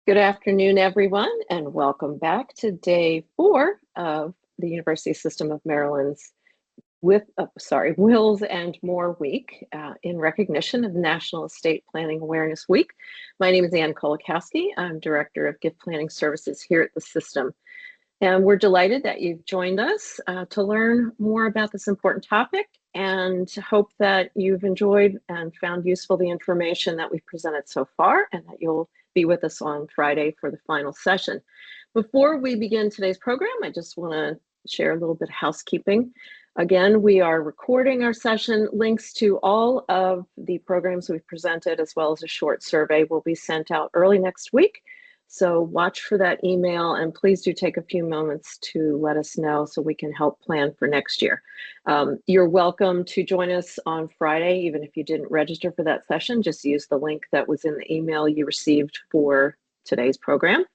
Good afternoon, everyone, and welcome back to day 4 of the University System of Maryland's Wills and More Week in recognition of National Estate Planning Awareness Week. My name is Ann Kolakowski. I'm Director of Gift Planning Services here at the system. And we're delighted that you've joined us to learn more about this important topic and hope that you've enjoyed and found useful the information that we've presented so far and that you'll be with us on Friday for the final session. Before we begin today's program, I just want to share a little bit of housekeeping. Again, we are recording our session. Links to all of the programs we've presented, as well as a short survey, will be sent out early next week. So watch for that email, and please do take a few moments to let us know so we can help plan for next year. You're welcome to join us on Friday, even if you didn't register for that session. Just use the link that was in the email you received for today's program.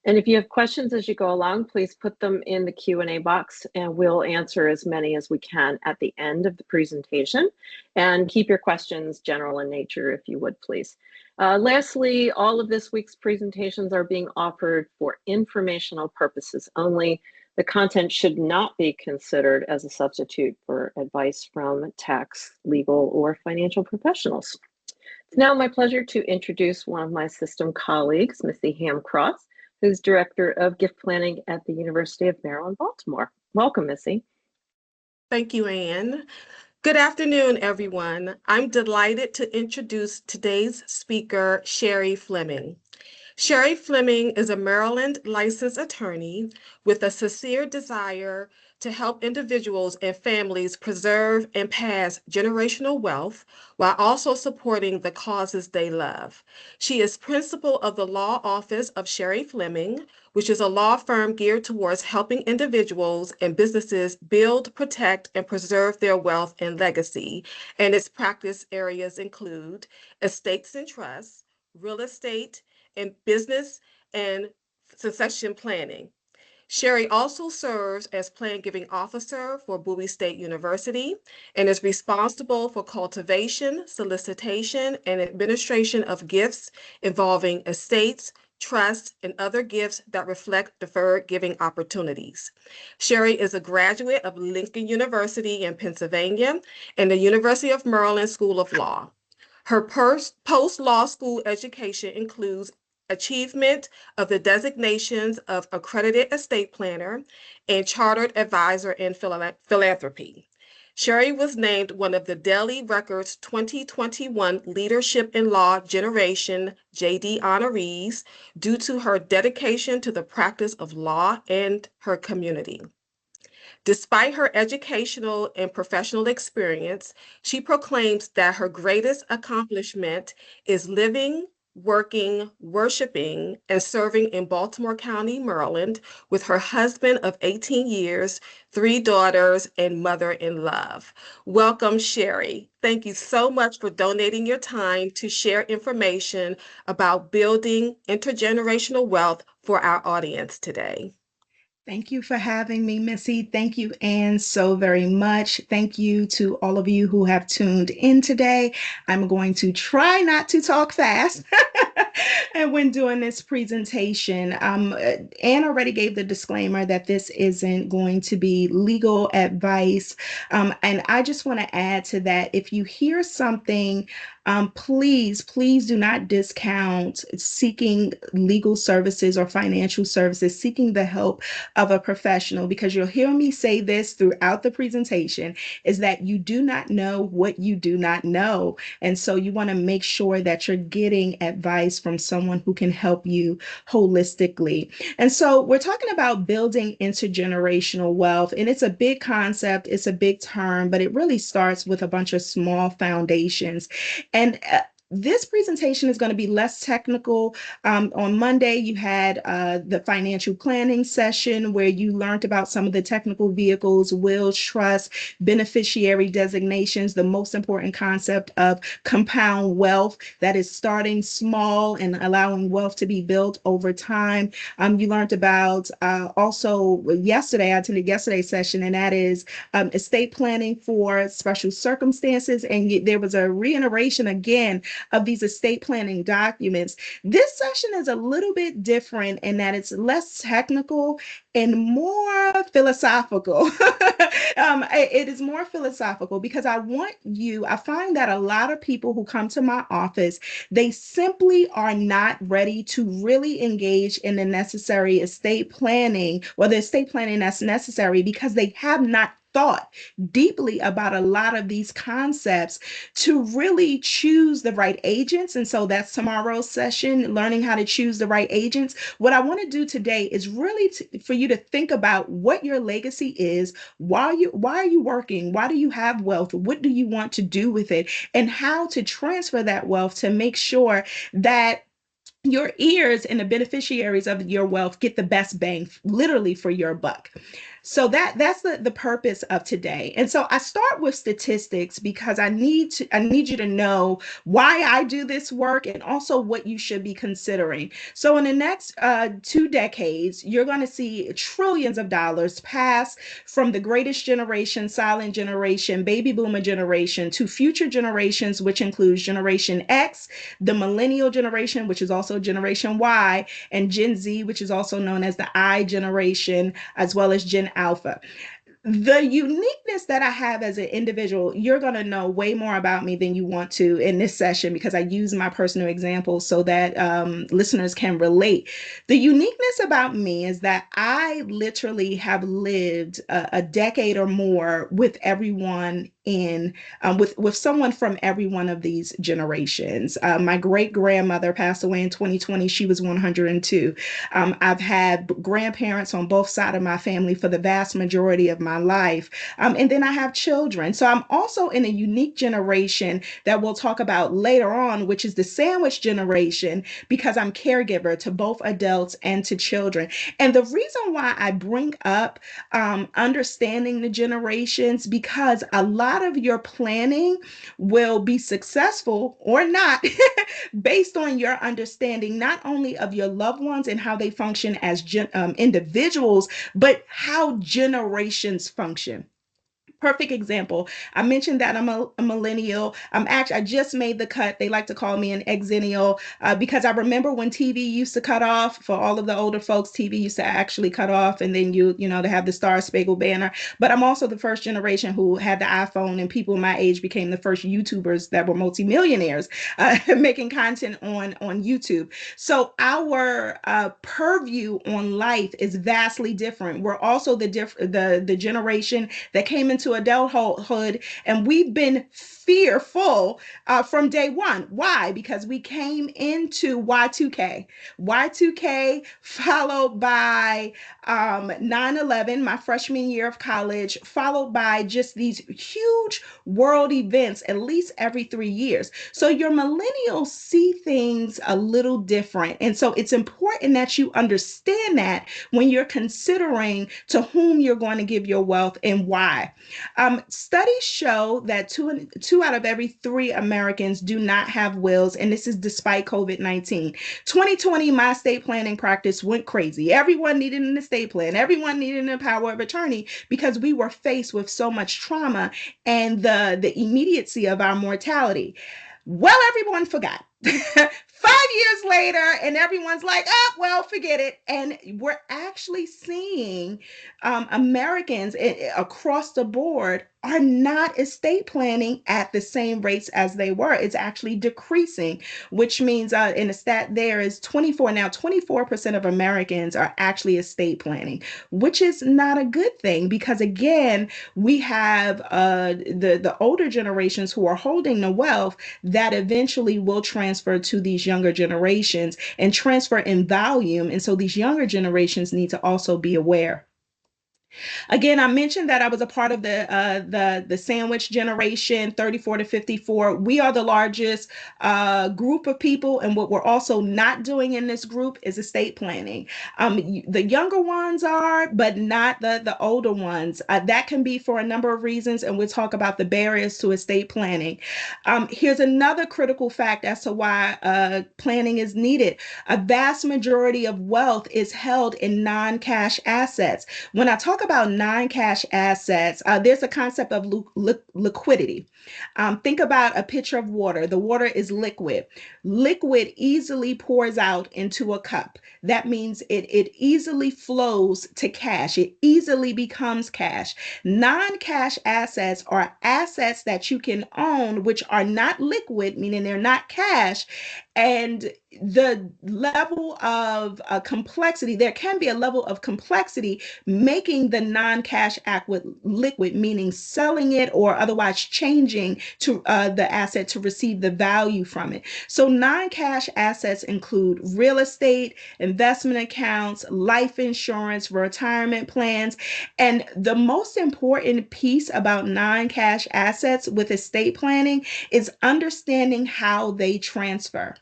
And if you have questions as you go along, please put them in the Q&A box and we'll answer as many as we can at the end of the presentation. And keep your questions general in nature, if you would, please. Lastly, all of this week's presentations are being offered for informational purposes only. The content should not be considered as a substitute for advice from tax, legal, or financial professionals. It's now my pleasure to introduce one of my system colleagues, Missy Ham-Cross, who's Director of Gift Planning at the University of Maryland, Baltimore. Welcome, Missy. Thank you, Ann. Good afternoon, everyone. I'm delighted to introduce today's speaker, Shari Fleming. Shari Fleming is a Maryland licensed attorney with a sincere desire to help individuals and families preserve and pass generational wealth while also supporting the causes they love. She is principal of the law office of Shari Fleming, which is a law firm geared towards helping individuals and businesses build, protect, and preserve their wealth and legacy. And its practice areas include estates and trusts, real estate, and business and succession planning. Shari also serves as plan giving officer for Bowie State University and is responsible for cultivation, solicitation, and administration of gifts involving estates, trusts, and other gifts that reflect deferred giving opportunities. Shari is a graduate of Lincoln University in Pennsylvania and the University of Maryland School of Law. Her post-law school education includes achievement of the designations of accredited estate planner and chartered advisor in philanthropy. Shari was named one of the Daily Record's 2021 Leadership in Law Generation JD honorees due to her dedication to the practice of law and her community. Despite her educational and professional experience, she proclaims that her greatest accomplishment is living, working, worshiping, and serving in Baltimore County, Maryland, with her husband of 18 years, 3 daughters, and mother-in-love. Welcome, Shari. Thank you so much for donating your time to share information about building intergenerational wealth for our audience today. Thank you for having me, Missy. Thank you, Ann, so very much. Thank you to all of you who have tuned in today. I'm going to try not to talk fast. And when doing this presentation, Ann already gave the disclaimer that this isn't going to be legal advice. And I just want to add to that, if you hear something, please do not discount seeking legal services or financial services, seeking the help of a professional, because you'll hear me say this throughout the presentation, is that you do not know what you do not know. And so you want to make sure that you're getting advice from someone who can help you holistically. And so we're talking about building intergenerational wealth, and it's a big concept, it's a big term, but it really starts with a bunch of small foundations. And this presentation is going to be less technical. On Monday, you had the financial planning session where you learned about some of the technical vehicles, wills, trusts, beneficiary designations, the most important concept of compound wealth, that is starting small and allowing wealth to be built over time. You learned about also yesterday, I attended yesterday's session, and that is estate planning for special circumstances. And there was a reiteration again of these estate planning documents. This session is a little bit different in that it's less technical and more philosophical. It is more philosophical because I find that a lot of people who come to my office, they simply are not ready to really engage in the necessary estate planning or the estate planning that's necessary because they have not thought deeply about a lot of these concepts to really choose the right agents. And so that's tomorrow's session, learning how to choose the right agents. What I want to do today is really for you to think about what your legacy is. Why are you working? Why do you have wealth? What do you want to do with it? And how to transfer that wealth to make sure that your ears and the beneficiaries of your wealth get the best bang literally for your buck. So that's the purpose of today. And so I start with statistics because I need you to know why I do this work and also what you should be considering. So in the next 2 decades, you're going to see trillions of dollars pass from the greatest generation, silent generation, baby boomer generation, to future generations, which includes Generation X, the millennial generation, which is also Generation Y, and Gen Z, which is also known as the I generation, as well as Gen Alpha. The uniqueness that I have as an individual, you're going to know way more about me than you want to in this session because I use my personal examples so that listeners can relate. The uniqueness about me is that I literally have lived a decade or more with everyone with someone from every one of these generations. My great grandmother passed away in 2020. She was 102. I've had grandparents on both sides of my family for the vast majority of my life. And then I have children. So I'm also in a unique generation that we'll talk about later on, which is the sandwich generation, because I'm caregiver to both adults and to children. And the reason why I bring up understanding the generations, because a lot of your planning will be successful or not based on your understanding not only of your loved ones and how they function as individuals, but how generations function. Perfect example. I mentioned that I'm a millennial. I just made the cut. They like to call me an exennial because I remember when TV used to cut off. For all of the older folks, TV used to actually cut off, and then to have the Star Spangled Banner. But I'm also the first generation who had the iPhone, and people my age became the first YouTubers that were multimillionaires making content on YouTube. So our purview on life is vastly different. We're also the generation that came into adulthood, and we've been fearful from day one. Why? Because we came into Y2K. Y2K followed by 9/11, my freshman year of college, followed by just these huge world events at least every 3 years. So your millennials see things a little different. And so it's important that you understand that when you're considering to whom you're going to give your wealth and why. Studies show that two out of every three Americans do not have wills, and this is despite COVID-19. 2020, my estate planning practice went crazy. Everyone needed an estate plan. Everyone needed a power of attorney because we were faced with so much trauma and the immediacy of our mortality. Well, everyone forgot. 5 years later, and everyone's like, oh, well, forget it. And we're actually seeing Americans across the board are not estate planning at the same rates as they were. It's actually decreasing, which means in the stat there is 24% of Americans are actually estate planning, which is not a good thing because, again, we have the older generations who are holding the wealth that eventually will transfer to these younger generations and transfer in volume. And so these younger generations need to also be aware. Again, I mentioned that I was a part of the sandwich generation, 34 to 54. We are the largest group of people, and what we're also not doing in this group is estate planning. The younger ones are, but not the older ones. That can be for a number of reasons, and we'll talk about the barriers to estate planning. Here's another critical fact as to why planning is needed. A vast majority of wealth is held in non-cash assets. When I talk talk about non-cash assets, there's a concept of liquidity. Think about a pitcher of water. The water is liquid. Liquid easily pours out into a cup. That means it easily flows to cash. It easily becomes cash. Non-cash assets are assets that you can own, which are not liquid, meaning they're not cash. And the level of complexity, there can be a level of complexity making the non-cash liquid, meaning selling it or otherwise changing to the asset to receive the value from it. So non-cash assets include real estate, investment accounts, life insurance, retirement plans. And the most important piece about non-cash assets with estate planning is understanding how they transfer.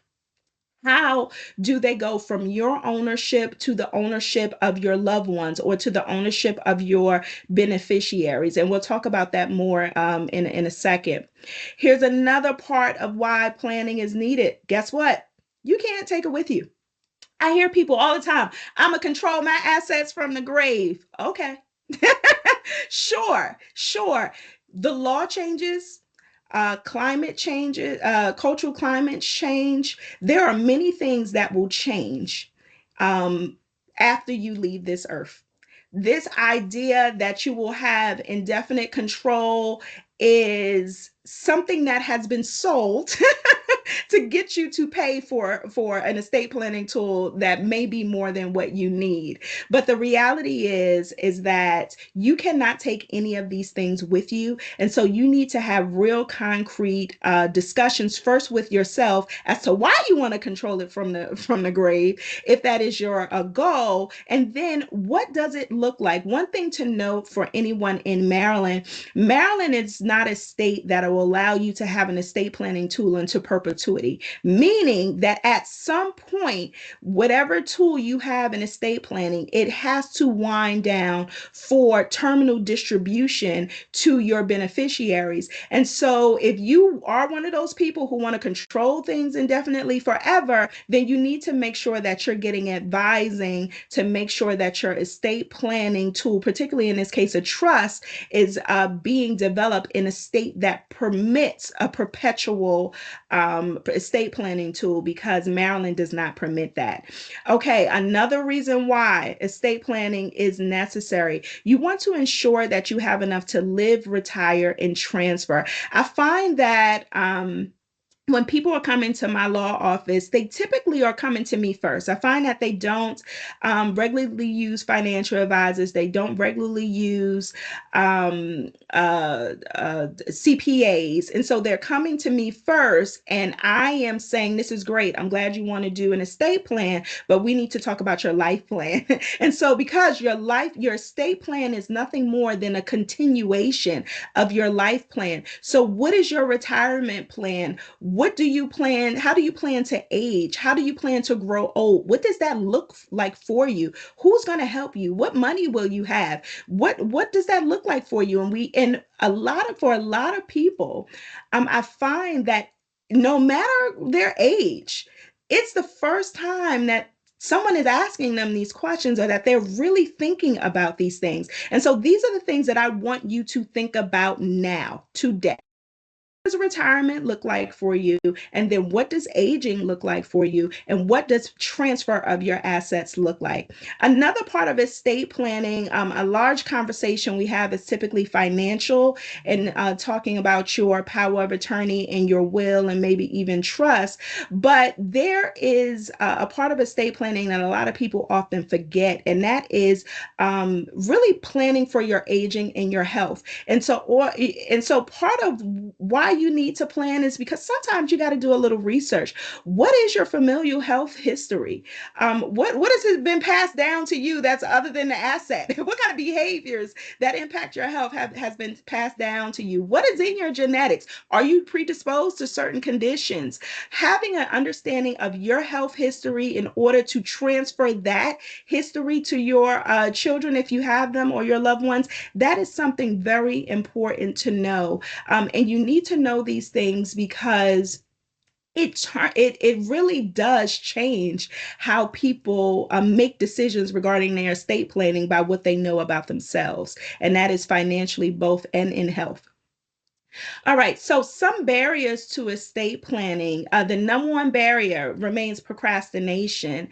How do they go from your ownership to the ownership of your loved ones or to the ownership of your beneficiaries? And we'll talk about that more in a second. Here's another part of why planning is needed. Guess what? You can't take it with you. I hear people all the time, I'm going to control my assets from the grave. Okay. Sure. The law changes, climate changes, cultural climate change. There are many things that will change um, after you leave this earth. This idea that you will have indefinite control is something that has been sold to get you to pay for an estate planning tool that may be more than what you need. But the reality is that you cannot take any of these things with you, and so you need to have real concrete discussions first with yourself as to why you want to control it from the grave, if that is your goal, and then what does it look like. One thing to note for anyone in Maryland, Maryland is not a state that will allow you to have an estate planning tool into perpetuity, meaning that at some point, whatever tool you have in estate planning, it has to wind down for terminal distribution to your beneficiaries. And so if you are one of those people who want to control things indefinitely forever, then you need to make sure that you're getting advising to make sure that your estate planning tool, particularly in this case, a trust, is being developed in a state that permits a perpetual estate planning tool, because Maryland does not permit that. Okay, another reason why estate planning is necessary. You want to ensure that you have enough to live, retire, and transfer. I find that when people are coming to my law office, they typically are coming to me first. I find that they don't regularly use financial advisors. They don't regularly use CPAs. And so they're coming to me first. And I am saying, this is great. I'm glad you want to do an estate plan, but we need to talk about your life plan. And so because your estate plan is nothing more than a continuation of your life plan. So what is your retirement plan? What do you plan? How do you plan to age? How do you plan to grow old? What does that look like for you? Who's going to help you? What money will you have? What does that look like for you? And for a lot of people, I find that no matter their age, it's the first time that someone is asking them these questions, or that they're really thinking about these things. And so these are the things that I want you to think about now, today. What does retirement look like for you? And then what does aging look like for you? And what does transfer of your assets look like? Another part of estate planning, a large conversation we have is typically financial, and talking about your power of attorney and your will and maybe even trust. But there is a part of estate planning that a lot of people often forget, and that is really planning for your aging and your health. And so part of why you need to plan is because sometimes you got to do a little research. What is your familial health history? What has been passed down to you that's other than the asset? What kind of behaviors that impact your health has been passed down to you? What is in your genetics? Are you predisposed to certain conditions? Having an understanding of your health history in order to transfer that history to your children, if you have them, or your loved ones, that is something very important to know. And you need to know these things because it really does change how people make decisions regarding their estate planning by what they know about themselves, and that is financially both and in health. All right, so some barriers to estate planning. The number one barrier remains procrastination.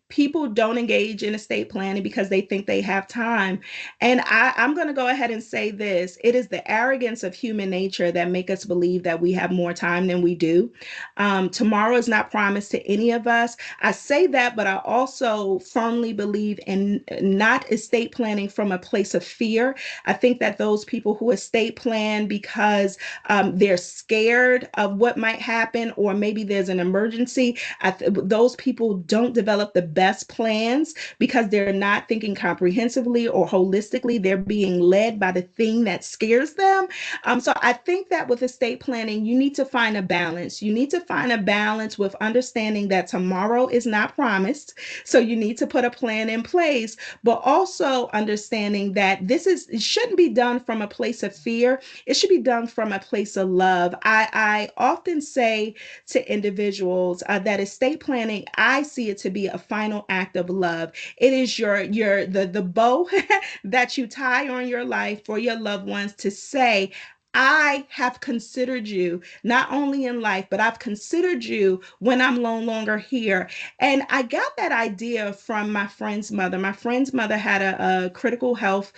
People don't engage in estate planning because they think they have time. And I'm going to go ahead and say this: it is the arrogance of human nature that make us believe that we have more time than we do. Tomorrow is not promised to any of us. I say that, but I also firmly believe in not estate planning from a place of fear. I think that those people who estate plan because they're scared of what might happen, or maybe there's an emergency, those people don't develop the best plans because they're not thinking comprehensively or holistically. They're being led by the thing that scares them. So I think that with estate planning, you need to find a balance. You need to find a balance with understanding that tomorrow is not promised. So you need to put a plan in place, but also understanding that it shouldn't be done from a place of fear. It should be done from a place of love. I often say to individuals that estate planning, I see it to be a final act of love. It is the bow that you tie on your life for your loved ones to say, I have considered you not only in life, but I've considered you when I'm no longer here. And I got that idea from my friend's mother. My friend's mother had a critical health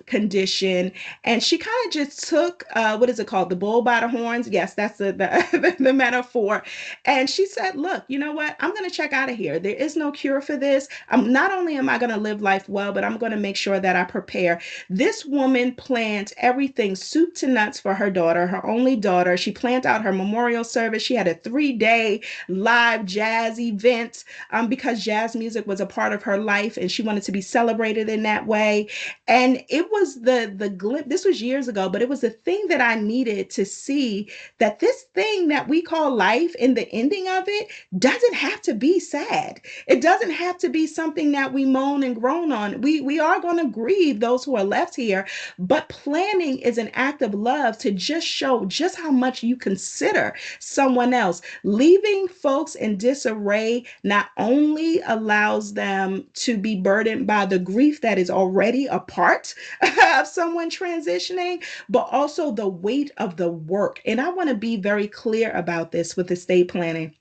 condition, and she kind of just took, what is it called? The bull by the horns. Yes, that's the metaphor. And she said, look, you know what? I'm going to check out of here. There is no cure for this. Not only am I going to live life well, but I'm going to make sure that I prepare. This woman planned everything soup to nuts for her daughter, her only daughter. She planned out her memorial service. She had a 3-day live jazz event because jazz music was a part of her life and she wanted to be celebrated in that way. And it was the glimpse, this was years ago, but it was the thing that I needed to see, that this thing that we call life and the ending of it doesn't have to be sad. It doesn't have to be something that we moan and groan on. We are going to grieve those who are left here, but planning is an act of love to just show just how much you consider someone else. Leaving folks in disarray not only allows them to be burdened by the grief that is already a part of someone transitioning, but also the weight of the work. And I want to be very clear about this with estate planning.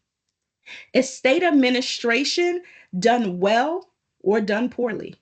Estate administration done well or done poorly,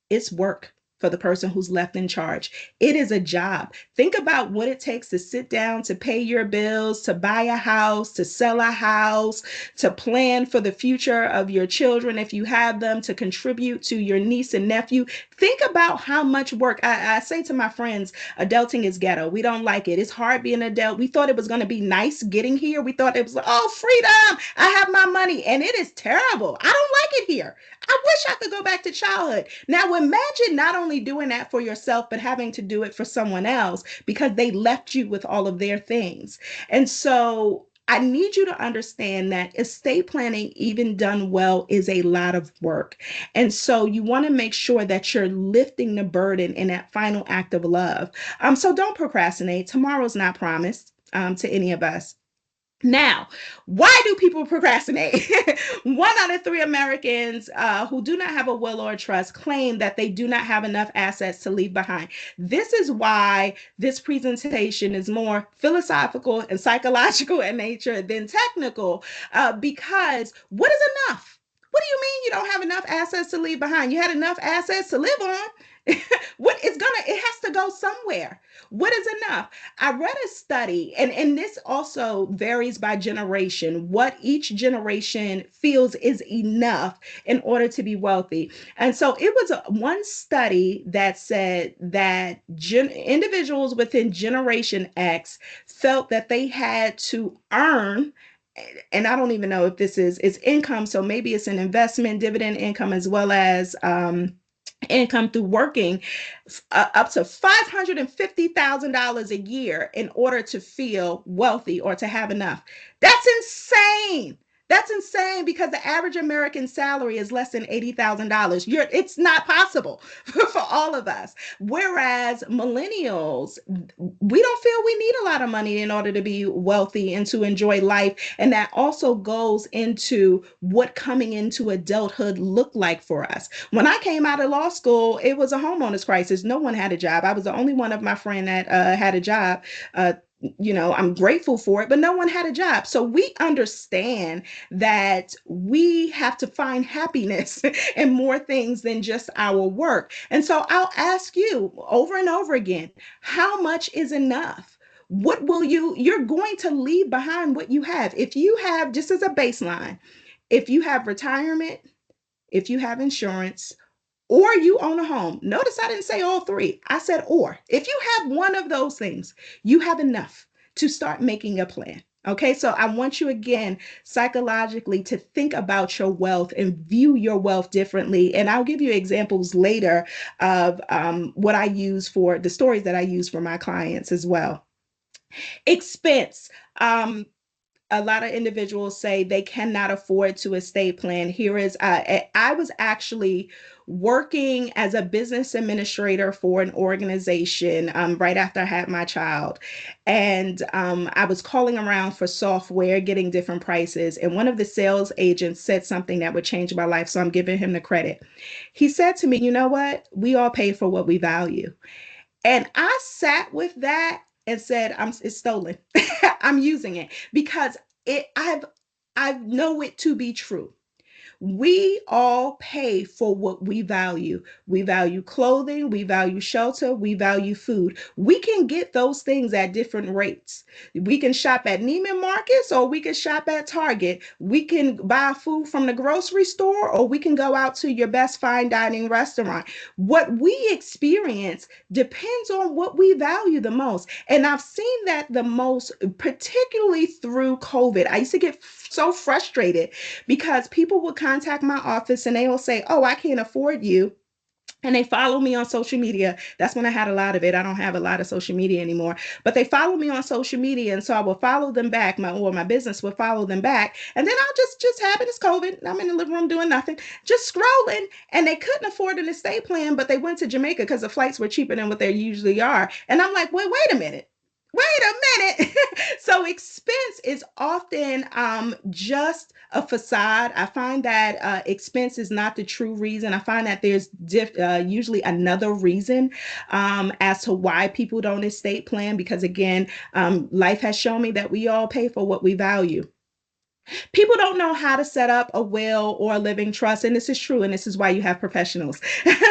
it's work for the person who's left in charge. It is a job. Think about what it takes to sit down, to pay your bills, to buy a house, to sell a house, to plan for the future of your children if you have them, to contribute to your niece and nephew. Think about how much work. I say to my friends, adulting is ghetto. We don't like it. It's hard being an adult. We thought it was going to be nice getting here. We thought it was, oh, freedom. I have my money. And it is terrible. I don't like it here. I wish I could go back to childhood. Now, imagine not only doing that for yourself, but having to do it for someone else because they left you with all of their things. And so I need you to understand that estate planning, even done well, is a lot of work. And so you want to make sure that you're lifting the burden in that final act of love. So don't procrastinate. Tomorrow's not promised to any of us. Now, why do people procrastinate? 1 out of 3 Americans who do not have a will or a trust claim that they do not have enough assets to leave behind. This is why this presentation is more philosophical and psychological in nature than technical, because what is enough? What do you mean you don't have enough assets to leave behind? You had enough assets to live on. It has to go somewhere. What is enough? I read a study, and this also varies by generation, what each generation feels is enough in order to be wealthy. And so it was one study that said that individuals within Generation X felt that they had to earn, and I don't even know if this is it's income, so maybe it's an investment, dividend income, as well as income through working, up to $550,000 a year in order to feel wealthy or to have enough. That's insane. That's insane because the average American salary is less than $80,000. It's not possible for all of us. Whereas millennials, we don't feel we need a lot of money in order to be wealthy and to enjoy life. And that also goes into what coming into adulthood looked like for us. When I came out of law school, it was a homeowners crisis. No one had a job. I was the only one of my friend that had a job. I'm grateful for it, but no one had a job. So we understand that we have to find happiness in more things than just our work. And so I'll ask you over and over again, how much is enough? What will you're going to leave behind what you have. If you have, just as a baseline, if you have retirement, if you have insurance, or you own a home. Notice I didn't say all three. I said or. If you have one of those things, you have enough to start making a plan. Okay, so I want you again psychologically to think about your wealth and view your wealth differently. And I'll give you examples later of what I use for the stories that I use for my clients as well. Expense. A lot of individuals say they cannot afford to estate plan. Here is, I was actually working as a business administrator for an organization right after I had my child. And I was calling around for software, getting different prices. And one of the sales agents said something that would change my life. So I'm giving him the credit. He said to me, you know what? We all pay for what we value. And I sat with that and said, it's stolen. I'm using it because I know it to be true. We all pay for what we value. We value clothing, we value shelter, we value food. We can get those things at different rates. We can shop at Neiman Marcus or we can shop at Target. We can buy food from the grocery store or we can go out to your best fine dining restaurant. What we experience depends on what we value the most. And I've seen that the most, particularly through COVID. I used to get so frustrated because people would contact my office and they will say, oh, I can't afford you. And they follow me on social media. That's when I had a lot of it. I don't have a lot of social media anymore, but they follow me on social media. And so I will follow them back. My business will follow them back. And then I'll just happen, it's COVID. I'm in the living room doing nothing, just scrolling. And they couldn't afford an estate plan, but they went to Jamaica because the flights were cheaper than what they usually are. And I'm like, wait a minute. Wait a minute. So expense is often just a facade. I find that expense is not the true reason. I find that there's usually another reason as to why people don't estate plan, because again, life has shown me that we all pay for what we value. People don't know how to set up a will or a living trust. And this is true. And this is why you have professionals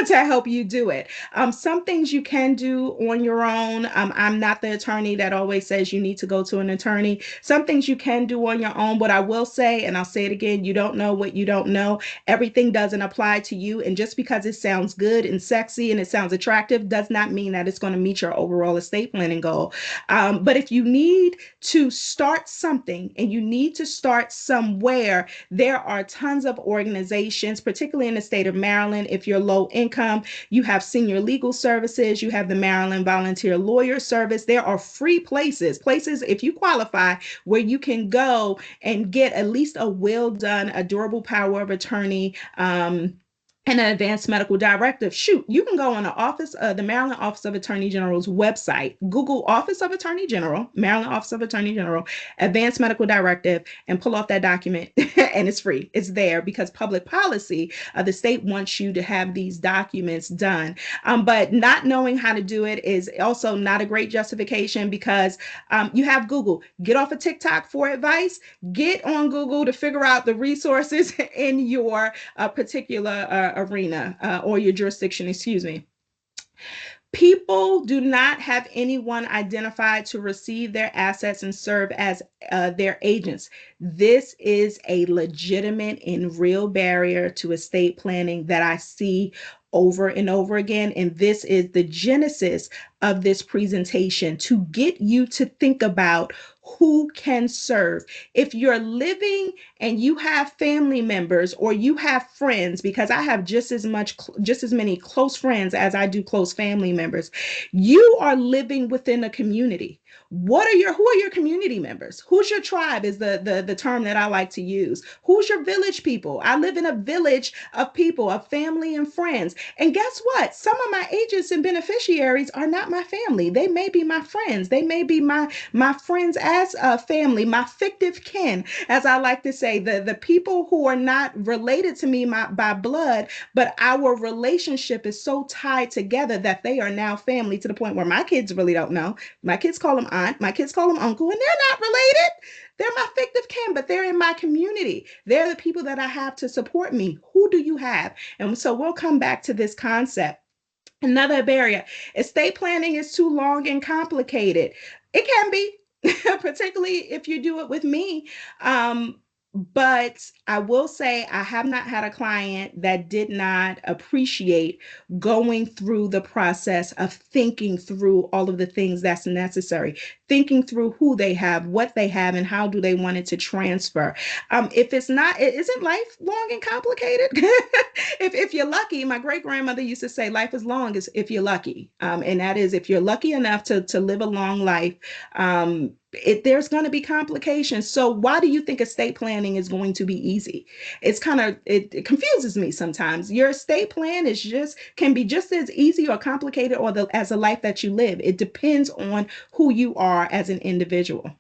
to help you do it. Some things you can do on your own. I'm not the attorney that always says you need to go to an attorney. Some things you can do on your own. But I will say, and I'll say it again, you don't know what you don't know. Everything doesn't apply to you. And just because it sounds good and sexy and it sounds attractive does not mean that it's going to meet your overall estate planning goal. But if you need to start something and you need to start somewhere, there are tons of organizations, particularly in the state of Maryland. If you're low income, you have senior legal services, you have the Maryland Volunteer Lawyer Service. There are free places, if you qualify, where you can go and get at least a will done, a durable power of attorney, and an advanced medical directive. Shoot, you can go on the Maryland Office of Attorney General's website, Google Office of Attorney General, Maryland Office of Attorney General, advanced medical directive, and pull off that document. And it's free. It's there because public policy, the state wants you to have these documents done. But not knowing how to do it is also not a great justification because you have Google. Get off of TikTok for advice. Get on Google to figure out the resources in your particular arena or your jurisdiction, excuse me. People do not have anyone identified to receive their assets and serve as their agents. This is a legitimate and real barrier to estate planning that I see over and over again. And this is the genesis of this presentation, to get you to think about who can serve. If you're living and you have family members or you have friends, because I have just as many close friends as I do close family members, you are living within a community. Who are your community members? Who's your tribe is the term that I like to use. Who's your village people? I live in a village of people, of family and friends. And guess what? Some of my agents and beneficiaries are not my family. They may be my friends. They may be my friends as a family, my fictive kin, as I like to say, the people who are not related to me by blood, but our relationship is so tied together that they are now family, to the point where my kids really don't know. My kids call them aunt, my kids call them uncle, and they're not related. They're my fictive kin, but they're in my community. They're the people that I have to support me. Who do you have? And so we'll come back to this concept. Another barrier: estate planning is too long and complicated. It can be, particularly if you do it with me. But I will say I have not had a client that did not appreciate going through the process of thinking through all of the things that's necessary, thinking through who they have, what they have, and how do they want it to transfer. If it's not, it isn't life long and complicated. If you're lucky, my great grandmother used to say, life is long is if you're lucky. And that is if you're lucky enough to live a long life. There's going to be complications. So why do you think estate planning is going to be easy? It confuses me sometimes. Your estate plan can be just as easy or complicated as a life that you live. It depends on who you are as an individual.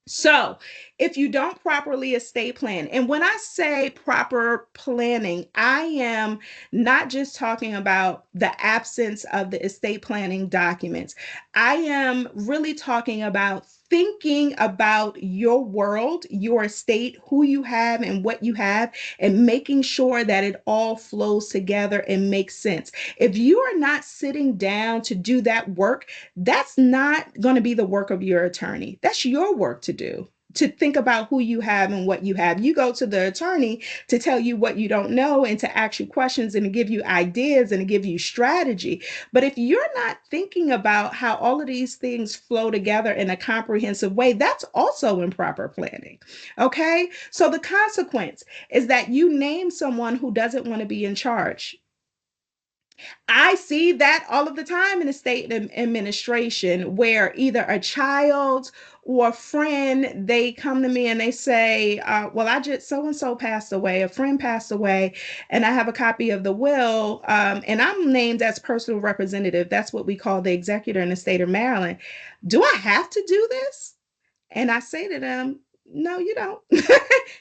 So, if you don't properly estate plan, and when I say proper planning, I am not just talking about the absence of the estate planning documents. I am really talking about thinking about your world, your estate, who you have and what you have, and making sure that it all flows together and makes sense. If you are not sitting down to do that work, that's not going to be the work of your attorney. That's your work to do, to think about who you have and what you have. You go to the attorney to tell you what you don't know and to ask you questions and to give you ideas and to give you strategy. But if you're not thinking about how all of these things flow together in a comprehensive way, that's also improper planning. Okay. So the consequence is that you name someone who doesn't want to be in charge. I see that all of the time in the state administration, where either a child or a friend, they come to me and they say, well, I just, so and so passed away, a friend passed away, and I have a copy of the will, and I'm named as personal representative. That's what we call the executor in the state of Maryland. Do I have to do this? And I say to them, no, you don't.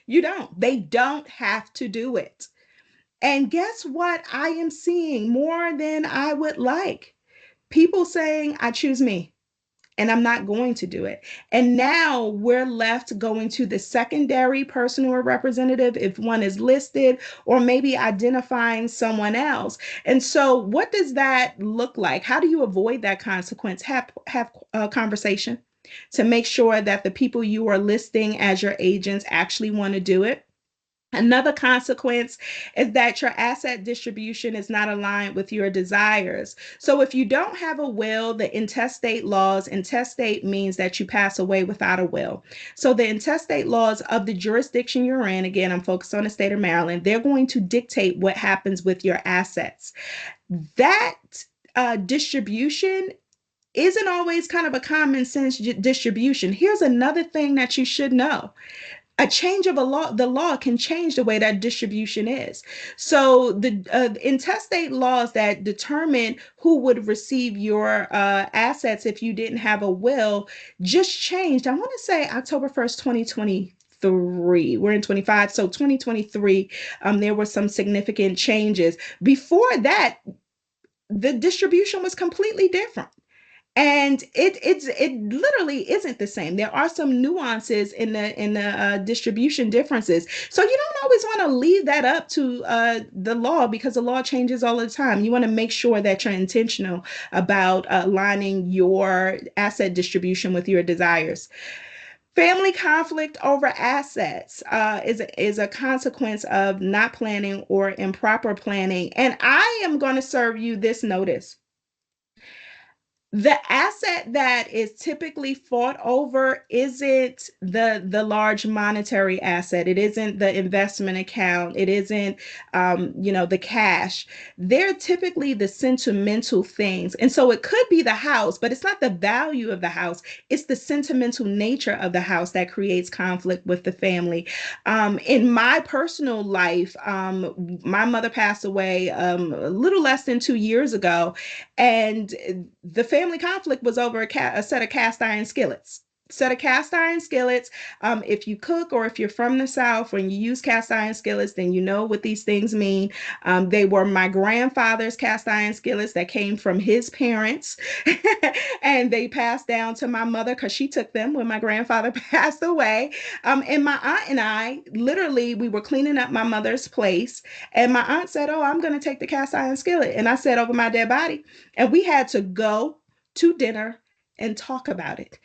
You don't. They don't have to do it. And guess what? I am seeing more than I would like. People saying, I choose me and I'm not going to do it. And now we're left going to the secondary personal representative if one is listed, or maybe identifying someone else. And so, what does that look like? How do you avoid that consequence? Have a conversation to make sure that the people you are listing as your agents actually want to do it. Another consequence is that your asset distribution is not aligned with your desires. So, if you don't have a will, the intestate laws, intestate means that you pass away without a will. So, the intestate laws of the jurisdiction you're in, again, I'm focused on the state of Maryland, they're going to dictate what happens with your assets. That distribution isn't always kind of a common sense distribution. Here's another thing that you should know: a change of a law, the law can change the way that distribution is. So the intestate laws that determine who would receive your assets if you didn't have a will just changed. I want to say October 1st, 2023. We're in 25, so 2023, there were some significant changes. Before that, the distribution was completely different. And it literally isn't the same. There are some nuances in the distribution differences. So you don't always want to leave that up to the law, because the law changes all the time. You want to make sure that you're intentional about aligning your asset distribution with your desires. Family conflict over assets is a consequence of not planning or improper planning. And I am going to serve you this notice: The asset that is typically fought over isn't the large monetary asset. It isn't the investment account. It isn't the cash. They're typically the sentimental things. And so it could be the house, but it's not the value of the house. It's the sentimental nature of the house that creates conflict with the family. In my personal life, my mother passed away a little less than 2 years ago, and the family conflict was over a set of cast iron skillets. Set of cast iron skillets. If you cook or if you're from the South, when you use cast iron skillets, then you know what these things mean. They were my grandfather's cast iron skillets that came from his parents, and they passed down to my mother because she took them when my grandfather passed away. And my aunt and I, literally, we were cleaning up my mother's place, and my aunt said, "Oh, I'm going to take the cast iron skillet," and I said, "Over my dead body." And we had to go to dinner and talk about it.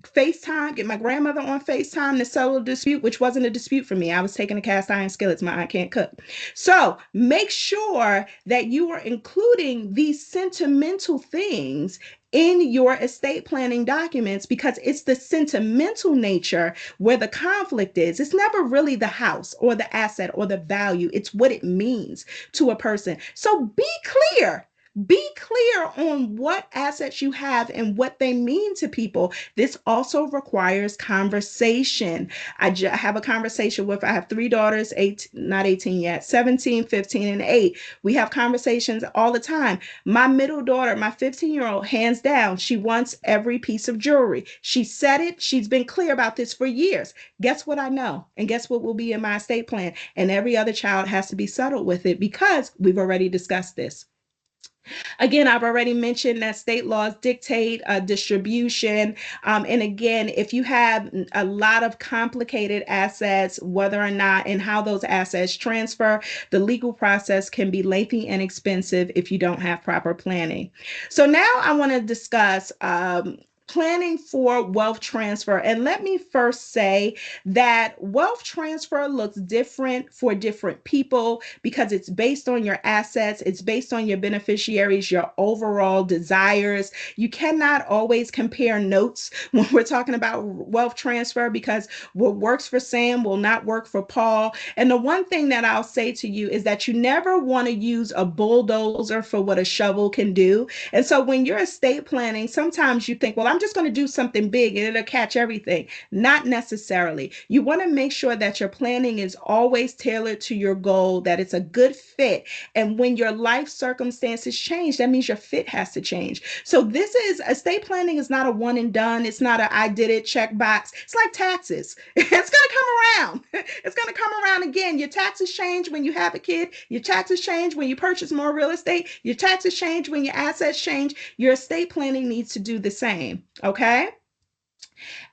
FaceTime, get my grandmother on FaceTime to settle a dispute, which wasn't a dispute for me. I was taking the cast iron skillets. My aunt can't cook. So make sure that you are including these sentimental things in your estate planning documents, because it's the sentimental nature where the conflict is. It's never really the house or the asset or the value. It's what it means to a person. So be clear. Be clear on what assets you have and what they mean to people. This also requires conversation. Have a conversation with, I have three daughters, not 18 yet, 17, 15, and 8. We have conversations all the time. My middle daughter, my 15-year-old, hands down, she wants every piece of jewelry. She said it. She's been clear about this for years. Guess what I know? And guess what will be in my estate plan? And every other child has to be settled with it because we've already discussed this. Again, I've already mentioned that state laws dictate distribution. And again, if you have a lot of complicated assets, whether or not and how those assets transfer, the legal process can be lengthy and expensive if you don't have proper planning. So now I want to discuss planning for wealth transfer. And let me first say that wealth transfer looks different for different people because it's based on your assets, it's based on your beneficiaries, your overall desires. You cannot always compare notes when we're talking about wealth transfer, because what works for Sam will not work for Paul. And the one thing that I'll say to you is that you never want to use a bulldozer for what a shovel can do. And so when you're estate planning, sometimes you think, well, I'm just going to do something big and it'll catch everything. Not necessarily. You want to make sure that your planning is always tailored to your goal, that it's a good fit. And when your life circumstances change, that means your fit has to change. So this is, estate planning is not a one and done. It's not a I did it check box. It's like taxes. It's going to come around. It's going to come around again. Your taxes change when you have a kid. Your taxes change when you purchase more real estate. Your taxes change when your assets change. Your estate planning needs to do the same. Okay.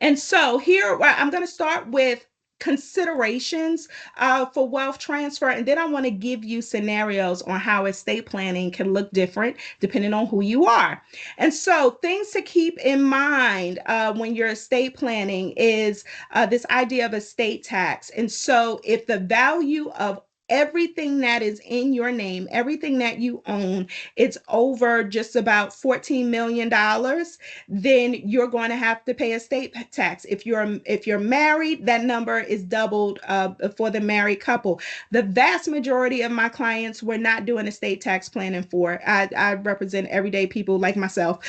And so here I'm going to start with considerations for wealth transfer, and then I want to give you scenarios on how estate planning can look different depending on who you are. And so things to keep in mind when you're estate planning is this idea of estate tax. And so if the value of everything that is in your name, everything that you own, it's over just about $14 million, then you're going to have to pay estate tax. If you're married, that number is doubled for the married couple. The vast majority of my clients were not doing estate tax planning for. I represent everyday people like myself.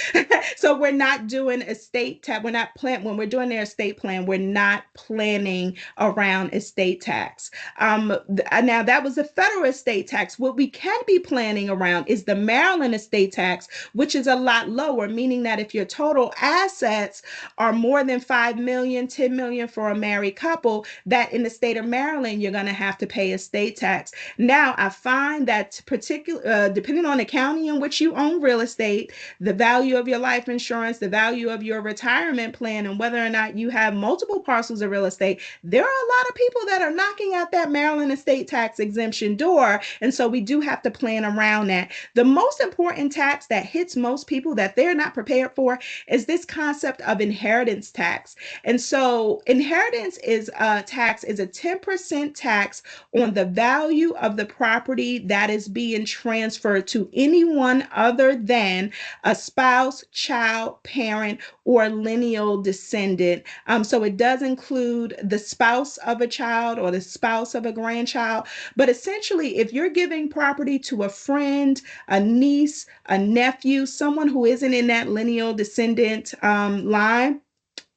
So we're not doing estate tax. We're not when we're doing their estate plan, we're not planning around estate tax. Now that was the federal estate tax. What we can be planning around is the Maryland estate tax, which is a lot lower, meaning that if your total assets are more than 5 million, 10 million for a married couple, that in the state of Maryland, you're going to have to pay estate tax. Now, I find that depending on the county in which you own real estate, the value of your life insurance, the value of your retirement plan, and whether or not you have multiple parcels of real estate, there are a lot of people that are knocking out that Maryland estate tax tax exemption door. And so we do have to plan around that. The most important tax that hits most people that they're not prepared for is this concept of inheritance tax. And so inheritance is a tax is a 10% tax on the value of the property that is being transferred to anyone other than a spouse, child, parent, or lineal descendant. So it does include the spouse of a child or the spouse of a grandchild. But essentially, if you're giving property to a friend, a niece, a nephew, someone who isn't in that lineal descendant line,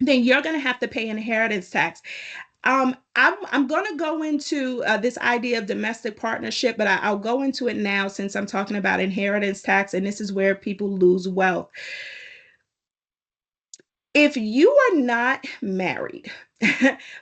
then you're going to have to pay inheritance tax. I'm going to go into this idea of domestic partnership, but I'll go into it now since I'm talking about inheritance tax, and this is where people lose wealth. If you are not married,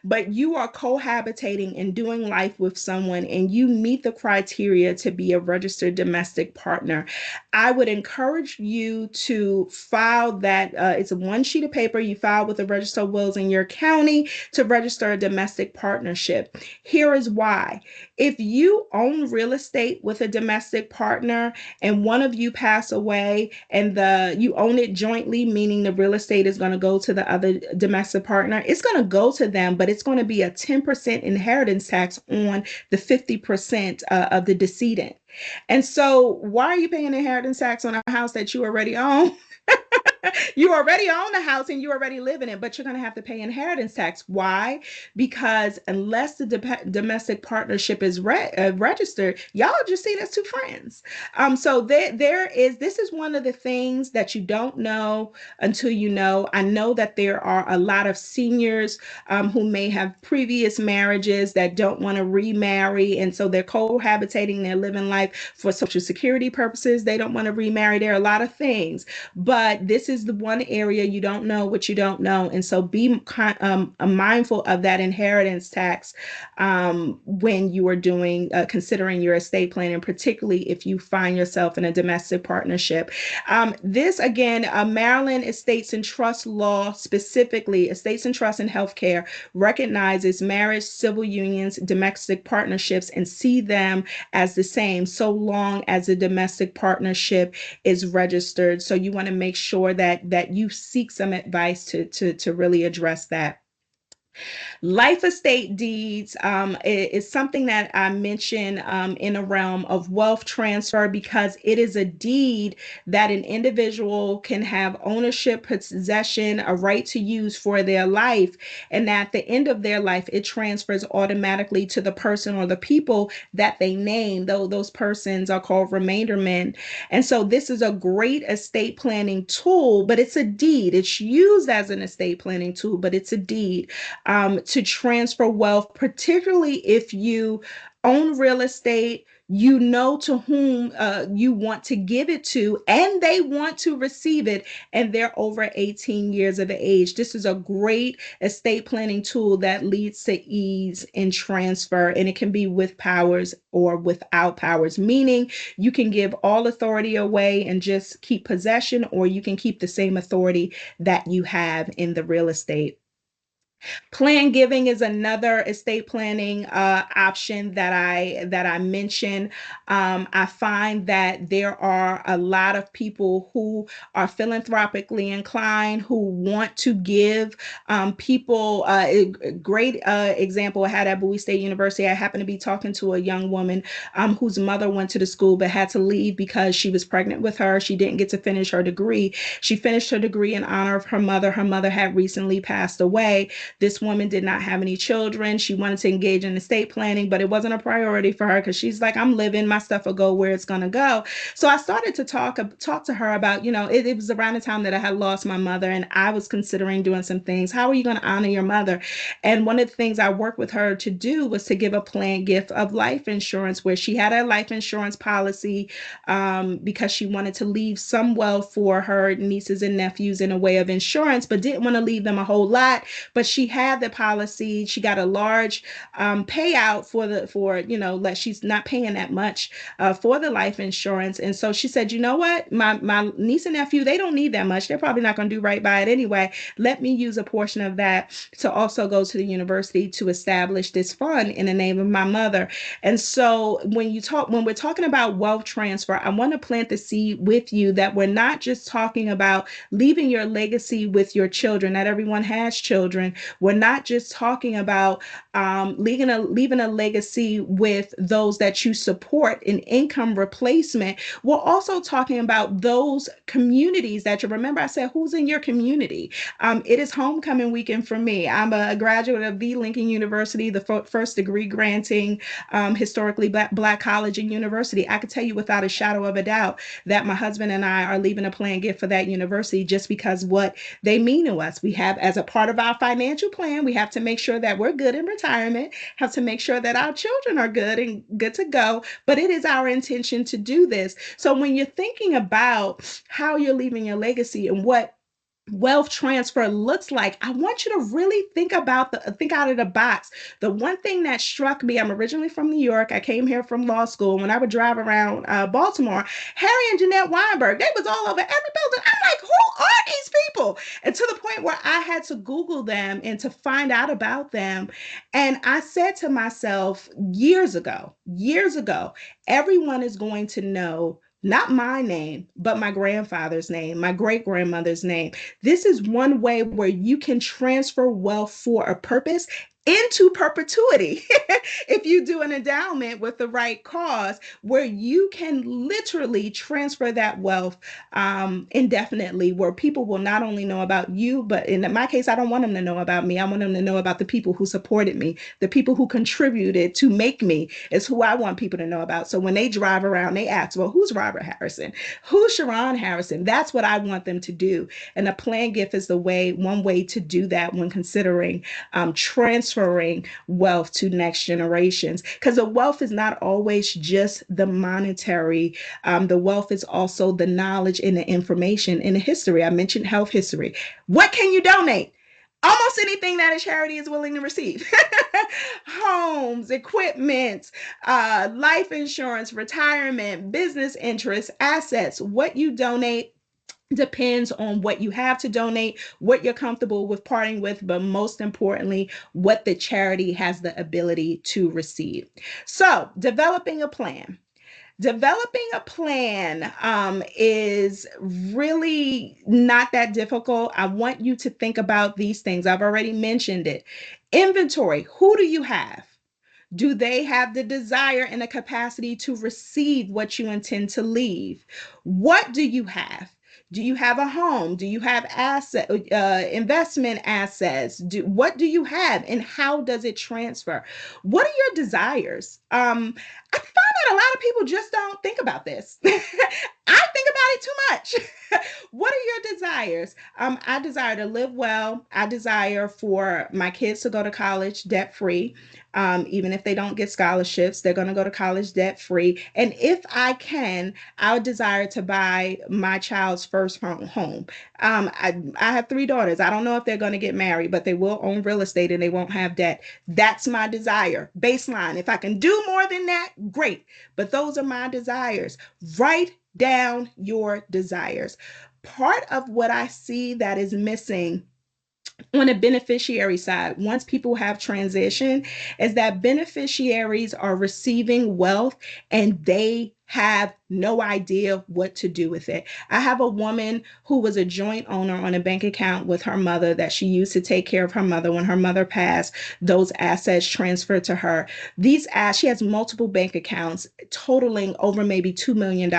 but you are cohabitating and doing life with someone and you meet the criteria to be a registered domestic partner, I would encourage you to file that. It's a one sheet of paper you file with the Register of Wills in your county to register a domestic partnership. Here is why. If you own real estate with a domestic partner and one of you pass away and you own it jointly, meaning the real estate is going to go to the other domestic partner, it's going to go to them, but it's going to be a 10% inheritance tax on the 50% of the decedent. And so why are you paying inheritance tax on a house that you already own? You already own the house and you already live in it, but you're going to have to pay inheritance tax. Why? Because unless the domestic partnership is registered, y'all just seen as two friends. So this is one of the things that you don't know until you know. I know that there are a lot of seniors who may have previous marriages that don't want to remarry, and so they're cohabitating, they're living life for Social Security purposes. They don't want to remarry. There are a lot of things, but this is the one area you don't know what you don't know. And so be mindful of that inheritance tax when you are considering your estate planning, particularly if you find yourself in a domestic partnership. This again, Maryland Estates and Trust law, specifically estates and trust and healthcare, recognizes marriage, civil unions, domestic partnerships, and see them as the same so long as the domestic partnership is registered. So you want to make sure that you seek some advice to really address that. Life estate deeds is something that I mention in a realm of wealth transfer because it is a deed that an individual can have ownership, possession, a right to use for their life. And at the end of their life, it transfers automatically to the person or the people that they name, though those persons are called remaindermen. And so this is a great estate planning tool, but it's a deed. It's used as an estate planning tool, but it's a deed to transfer wealth, particularly if you own real estate, you know to whom you want to give it to, and they want to receive it, and they're over 18 years of age. This is a great estate planning tool that leads to ease in transfer, and it can be with powers or without powers, meaning you can give all authority away and just keep possession, or you can keep the same authority that you have in the real estate. Plan giving is another estate planning option that I mentioned. I find that there are a lot of people who are philanthropically inclined who want to give people. A great example I had at Bowie State University. I happened to be talking to a young woman whose mother went to the school but had to leave because she was pregnant with her. She didn't get to finish her degree. She finished her degree in honor of her mother. Her mother had recently passed away. This woman did not have any children. She wanted to engage in estate planning, but it wasn't a priority for her because she's like, I'm living, my stuff will go where it's going to go. So I started to talk to her about, it was around the time that I had lost my mother and I was considering doing some things. How are you going to honor your mother? And one of the things I worked with her to do was to give a planned gift of life insurance, where she had a life insurance policy because she wanted to leave some wealth for her nieces and nephews in a way of insurance, but didn't want to leave them a whole lot. But she had the policy. She got a large payout that she's not paying that much for the life insurance. And so she said, you know what, my niece and nephew, they don't need that much. They're probably not going to do right by it anyway. Let me use a portion of that to also go to the university to establish this fund in the name of my mother. And so when we're talking about wealth transfer, I want to plant the seed with you that we're not just talking about leaving your legacy with your children. Not everyone has children. We're not just talking about leaving a legacy with those that you support in income replacement. We're also talking about those communities that you remember. I said, who's in your community? It is homecoming weekend for me. I'm a graduate of the Lincoln University, the first degree granting historically black college and university. I could tell you without a shadow of a doubt that my husband and I are leaving a planned gift for that university just because what they mean to us. We have, as a part of our financial plan, we have to make sure that we're good in retirement, have to make sure that our children are good and good to go. But it is our intention to do this. So when you're thinking about how you're leaving your legacy and what wealth transfer looks like, I want you to really think out of the box. The one thing that struck me, I'm originally from New York. I came here from law school. When I would drive around Baltimore, Harry and Jeanette Weinberg, they was all over every building. I'm like, who are these people? And to the point where I had to Google them and to find out about them. And I said to myself years ago, everyone is going to know not my name, but my grandfather's name, my great grandmother's name. This is one way where you can transfer wealth for a purpose into perpetuity if you do an endowment with the right cause, where you can literally transfer that wealth indefinitely, where people will not only know about you, but in my case, I don't want them to know about me. I want them to know about the people who supported me, the people who contributed to make me, is who I want people to know about. So when they drive around, they ask, well, who's Robert Harrison? Who's Sharon Harrison? That's what I want them to do. And a planned gift is one way to do that when considering transferring wealth to next generations. Because the wealth is not always just the monetary. The wealth is also the knowledge and the information and the history. I mentioned health history. What can you donate? Almost anything that a charity is willing to receive. Homes, equipment, life insurance, retirement, business interests, assets. What you donate depends on what you have to donate, what you're comfortable with parting with, but most importantly, what the charity has the ability to receive. So, developing a plan. Developing a plan is really not that difficult. I want you to think about these things. I've already mentioned it. Inventory. Who do you have? Do they have the desire and the capacity to receive what you intend to leave? What do you have? Do you have a home? Do you have investment assets? What do you have, and how does it transfer? What are your desires? I find that a lot of people just don't think about this. I think about it too much. What are your desires? I desire to live well. I desire for my kids to go to college debt free. Even if they don't get scholarships, they're going to go to college debt free. And if I can, I would desire to buy my child's first home. I have 3 daughters. I don't know if they're going to get married, but they will own real estate and they won't have debt. That's my desire. Baseline. If I can do more than that, great. But those are my desires. Write down your desires. Part of what I see that is missing on a beneficiary side, once people have transition, is that beneficiaries are receiving wealth and they have no idea what to do with it. I have a woman who was a joint owner on a bank account with her mother that she used to take care of her mother. When her mother passed, those assets transferred to her. She has multiple bank accounts totaling over maybe $2 million.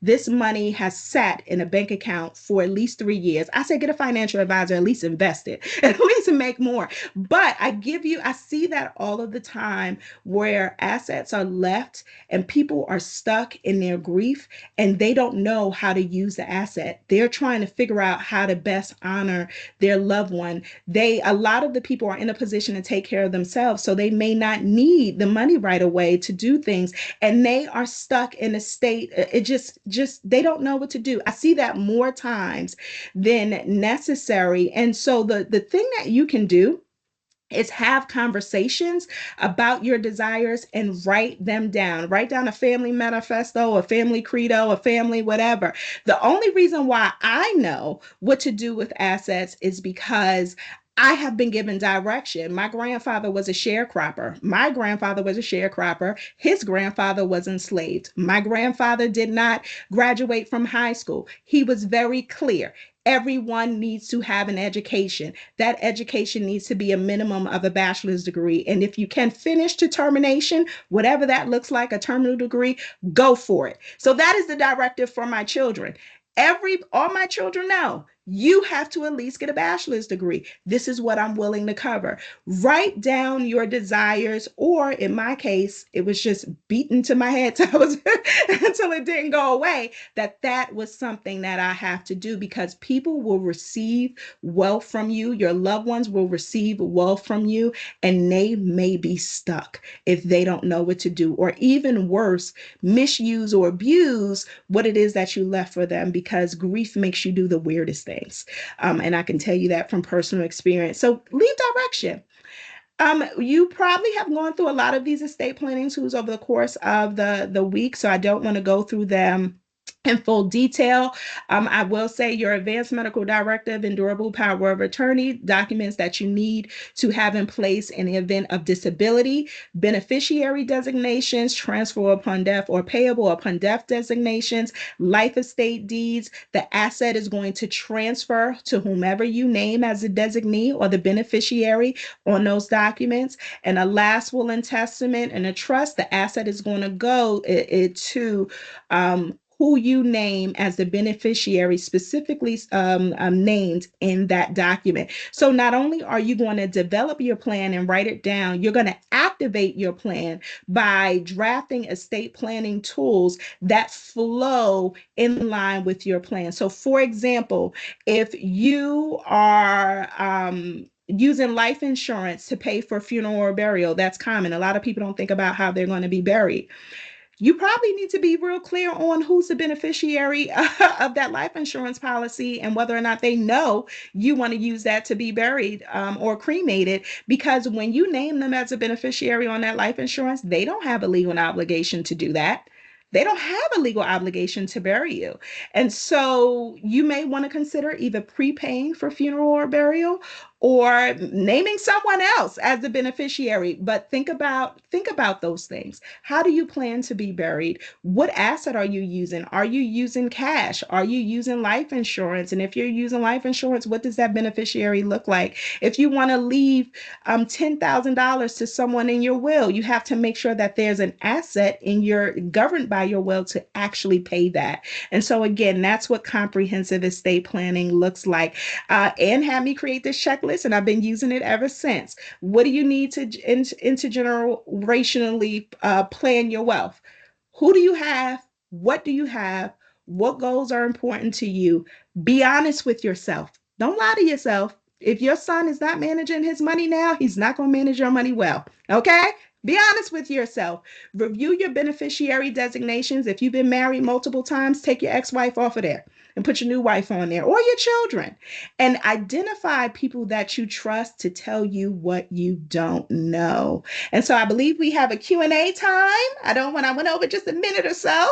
This money has sat in a bank account for at least 3 years. I say get a financial advisor, at least invest it, at least make more. But I see that all of the time where assets are left and people are stuck in their grief and they don't know how to use the asset. They're trying to figure out how to best honor their loved one. A lot of the people are in a position to take care of themselves, so they may not need the money right away to do things, and they are stuck in a state. It just they don't know what to do. I see that more times than necessary. And so the thing that you can do is have conversations about your desires and write them down. Write down a family manifesto, a family credo, a family whatever. The only reason why I know what to do with assets is because I have been given direction. My grandfather was a sharecropper. My grandfather was a sharecropper. His grandfather was enslaved. My grandfather did not graduate from high school. He was very clear. Everyone needs to have an education. That education needs to be a minimum of a bachelor's degree. And if you can finish to termination, whatever that looks like, a terminal degree, go for it. So that is the directive for my children. All my children know you have to at least get a bachelor's degree. This is what I'm willing to cover. Write down your desires, or in my case, it was just beaten to my head until it didn't go away, that was something that I have to do, because people will receive wealth from you. Your loved ones will receive wealth from you, and they may be stuck if they don't know what to do, or even worse, misuse or abuse what it is that you left for them, because grief makes you do the weirdest things. And I can tell you that from personal experience. So leave direction. You probably have gone through a lot of these estate planning tools over the course of the week, so I don't want to go through them in full detail. I will say your advanced medical directive and durable power of attorney, documents that you need to have in place in the event of disability, beneficiary designations, transfer upon death or payable upon death designations, life estate deeds. The asset is going to transfer to whomever you name as a designee or the beneficiary on those documents. And a last will and testament and a trust, the asset is going to go to who you name as the beneficiary, specifically named in that document. So not only are you going to develop your plan and write it down, you're going to activate your plan by drafting estate planning tools that flow in line with your plan. So for example, if you are using life insurance to pay for funeral or burial, that's common. A lot of people don't think about how they're going to be buried. You probably need to be real clear on who's the beneficiary of that life insurance policy, and whether or not they know you want to use that to be buried or cremated. Because when you name them as a beneficiary on that life insurance, they don't have a legal obligation to do that. They don't have a legal obligation to bury you. And so you may want to consider either prepaying for funeral or burial, or naming someone else as the beneficiary. But think about those things. How do you plan to be buried? What asset are you using? Are you using cash? Are you using life insurance? And if you're using life insurance, what does that beneficiary look like? If you want to leave $10,000 to someone in your will, you have to make sure that there's an asset in your governed by your will to actually pay that. And so again, that's what comprehensive estate planning looks like. Anne had me create this checklist, and I've been using it ever since. What do you need to intergenerationally plan your wealth? Who do you have? What do you have? What goals are important to you? Be honest with yourself. Don't lie to yourself. If your son is not managing his money now, he's not going to manage your money well. Okay? Be honest with yourself. Review your beneficiary designations. If you've been married multiple times, take your ex-wife off of there and put your new wife on there, or your children. And identify people that you trust to tell you what you don't know. And so I believe we have a Q&A time. I went over just a minute or so.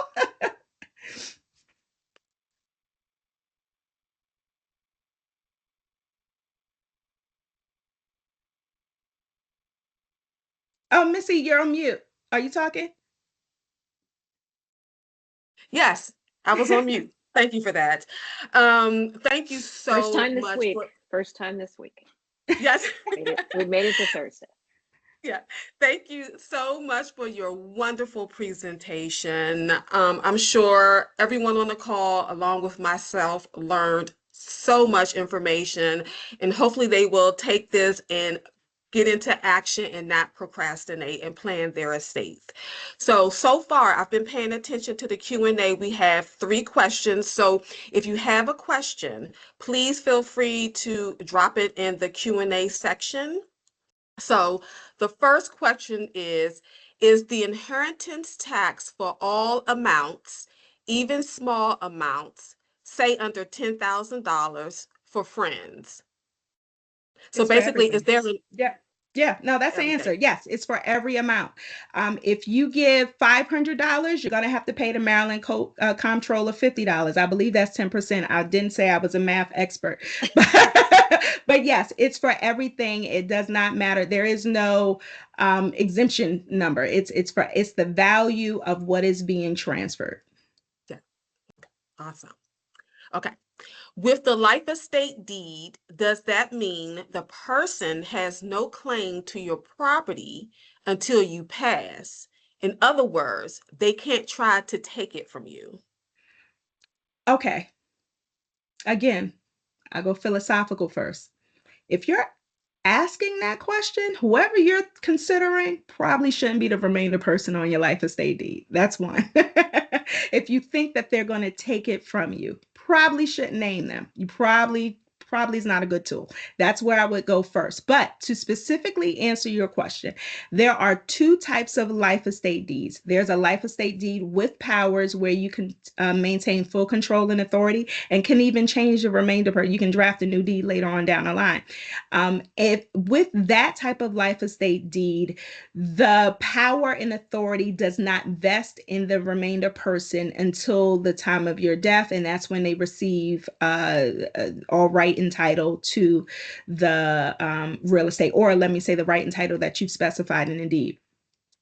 Oh, Missy, you're on mute. Are you talking? Yes, I was on mute. Thank you for that. Thank you First so time this much. week. First time this week. Yes. We made it to Thursday. Yeah, thank you so much for your wonderful presentation. I'm sure everyone on the call, along with myself, learned so much information, and hopefully they will take this and get into action and not procrastinate and plan their estate. So far, I've been paying attention to the Q&A. We have 3 questions. So if you have a question, please feel free to drop it in the Q&A section. So the first question is the inheritance tax for all amounts, even small amounts, say under $10,000 for friends? So It's for basically, is everything. there Yeah. Yeah, no, that's the answer. Everything. Yes, it's for every amount. If you give $500, you're going to have to pay the Maryland Comptroller $50. I believe that's 10%. I didn't say I was a math expert, but yes, it's for everything. It does not matter. There is no exemption number. It's the value of what is being transferred. Yeah. Awesome. Okay. With the life estate deed, does that mean the person has no claim to your property until you pass? In other words, they can't try to take it from you. Okay. Again, I go philosophical first. If you're asking that question, whoever you're considering probably shouldn't be the remainder person on your life estate deed. That's one. If you think that they're going to take it from you, probably shouldn't name them. You probably is not a good tool. That's where I would go first. But to specifically answer your question, there are two types of life estate deeds. There's a life estate deed with powers where you can maintain full control and authority and can even change the remainder. You can draft a new deed later on down the line. If with that type of life estate deed, the power and authority does not vest in the remainder person until the time of your death, and that's when they receive all right and title to the real estate, or let me say the right and title that you've specified in the deed.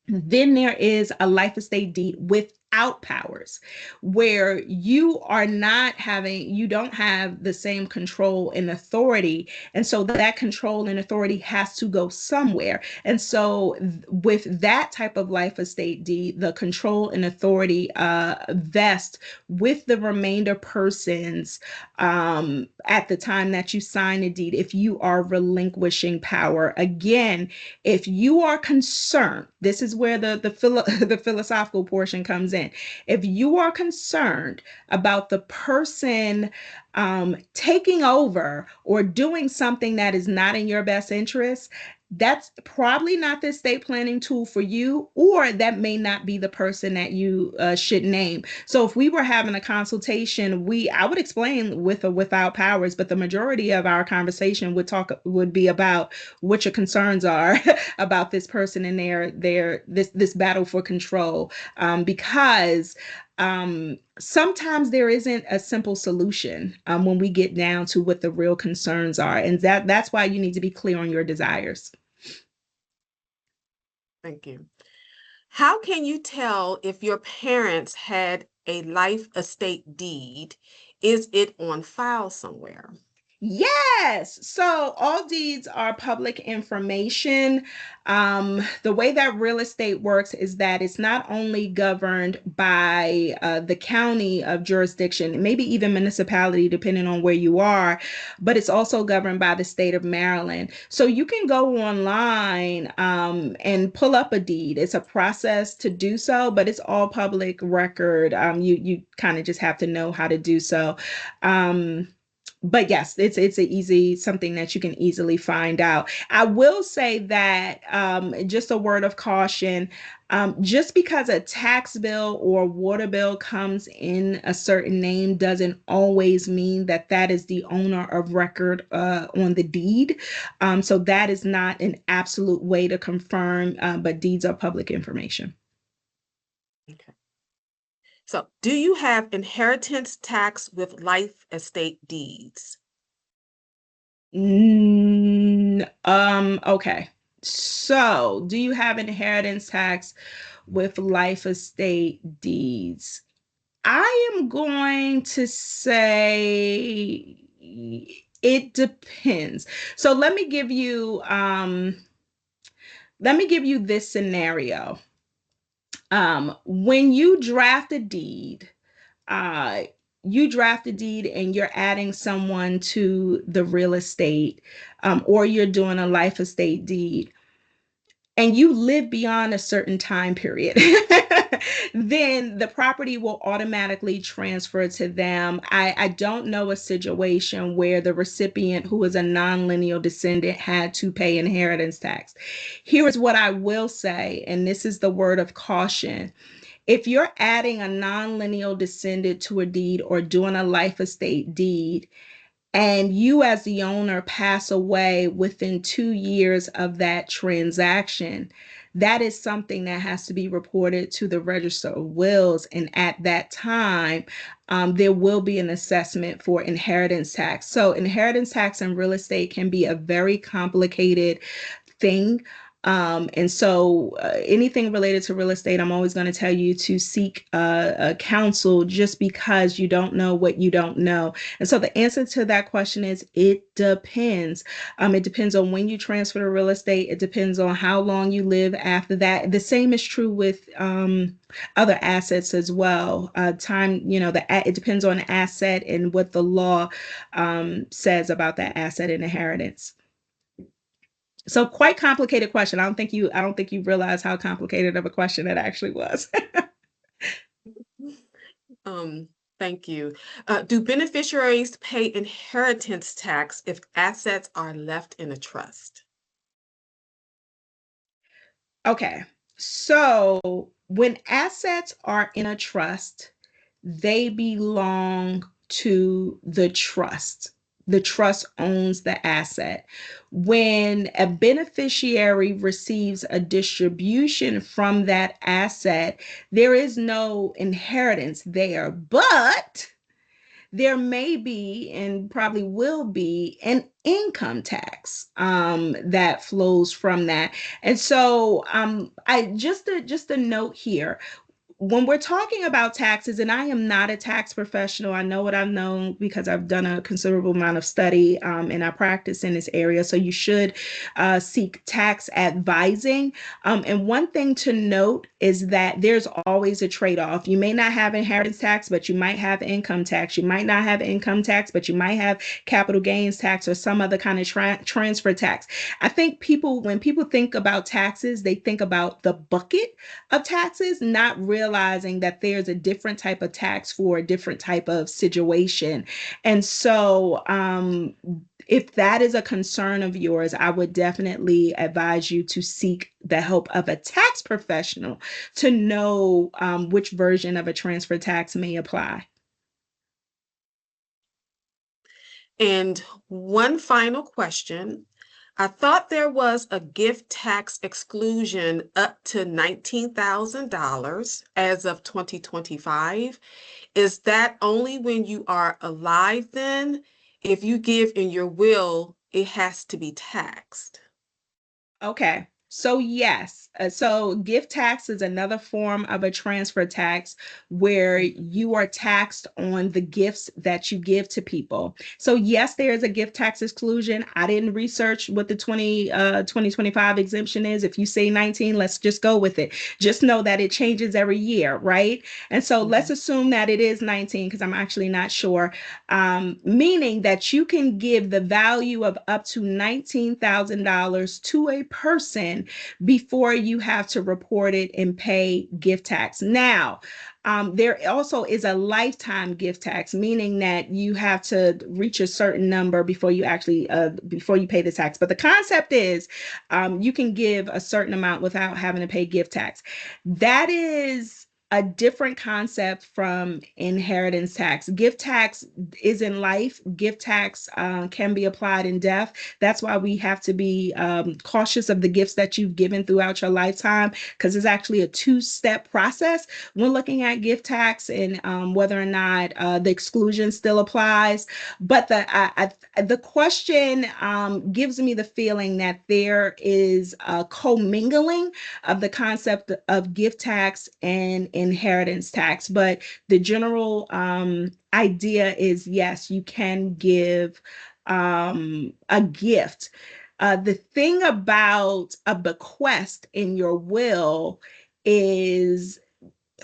Then there is a life estate deed without powers, where you don't have the same control and authority. And so that control and authority has to go somewhere. And so with that type of life estate deed, the control and authority vest with the remainder persons at the time that you sign a deed, if you are relinquishing power. Again, if you are concerned, this is where the philosophical portion comes in. If you are concerned about the person taking over or doing something that is not in your best interest, that's probably not the estate planning tool for you, or that may not be the person that you should name. So if we were having a consultation, I would explain with or without powers, but the majority of our conversation would be about what your concerns are about this person and this battle for control, because sometimes there isn't a simple solution when we get down to what the real concerns are, and that's why you need to be clear on your desires. Thank you. How can you tell if your parents had a life estate deed? Is it on file somewhere? Yes. So all deeds are public information. The way that real estate works is that it's not only governed by the county of jurisdiction, maybe even municipality, depending on where you are, but it's also governed by the state of Maryland. So you can go online and pull up a deed. It's a process to do so, but it's all public record. You kind of just have to know how to do so. But yes, it's something that you can easily find out. I will say that just a word of caution, just because a tax bill or water bill comes in a certain name doesn't always mean that that is the owner of record on the deed. So that is not an absolute way to confirm, but deeds are public information. Okay. So, do you have inheritance tax with life estate deeds? Okay. So, do you have inheritance tax with life estate deeds? I am going to say it depends. So let me give you this scenario. When uh, you draft a deed and you're adding someone to the real estate, or you're doing a life estate deed, and you live beyond a certain time period, then the property will automatically transfer to them. I don't know a situation where the recipient, who is a non-lineal descendant, had to pay inheritance tax. Here is what I will say, and this is the word of caution. If you're adding a non-lineal descendant to a deed or doing a life estate deed, and you as the owner pass away within 2 years of that transaction, that is something that has to be reported to the Register of Wills. And at that time, there will be an assessment for inheritance tax. So inheritance tax in real estate can be a very complicated thing. And so anything related to real estate, I'm always going to tell you to seek counsel, just because you don't know what you don't know. And so the answer to that question is it depends. It depends on when you transfer to real estate. It depends on how long you live after that. The same is true with other assets as well. It depends on the asset and what the law says about that asset and inheritance. So quite complicated question. I don't think you realize how complicated of a question it actually was. Um, Thank you. Do beneficiaries pay inheritance tax if assets are left in a trust? Okay. So when assets are in a trust, they belong to the trust. The trust owns the asset. When a beneficiary receives a distribution from that asset, there is no inheritance there, but there may be and probably will be an income tax that flows from that. And so I just a note here, when we're talking about taxes, and I am not a tax professional, I know what I've known because I've done a considerable amount of study and I practice in this area. So you should seek tax advising. And one thing to note is that there's always a trade-off. You may not have inheritance tax, but you might have income tax. You might not have income tax, but you might have capital gains tax or some other kind of transfer tax. I think when people think about taxes, they think about the bucket of taxes, not realizing that there's a different type of tax for a different type of situation. And so, if that is a concern of yours, I would definitely advise you to seek the help of a tax professional to know which version of a transfer tax may apply. And one final question. I thought there was a gift tax exclusion up to $19,000 as of 2025. Is that only when you are alive then? If you give in your will, it has to be taxed. Okay. So yes, so gift tax is another form of a transfer tax where you are taxed on the gifts that you give to people. So yes, there is a gift tax exclusion. I didn't research what the 2025 exemption is. If you say 19, let's just go with it. Just know that it changes every year, right? And so let's assume that it is 19 because I'm actually not sure. Meaning that you can give the value of up to $19,000 to a person before you have to report it and pay gift tax. Now, there also is a lifetime gift tax, meaning that you have to reach a certain number before you actually before you pay the tax. But the concept is you can give a certain amount without having to pay gift tax. That is a different concept from inheritance tax. Gift tax is in life. Gift tax can be applied in death. That's why we have to be cautious of the gifts that you've given throughout your lifetime, because it's actually a two-step process when looking at gift tax and whether or not the exclusion still applies. But the question gives me the feeling that there is a commingling of the concept of gift tax and inheritance tax. But the general idea is yes, you can give a gift. The thing about a bequest in your will is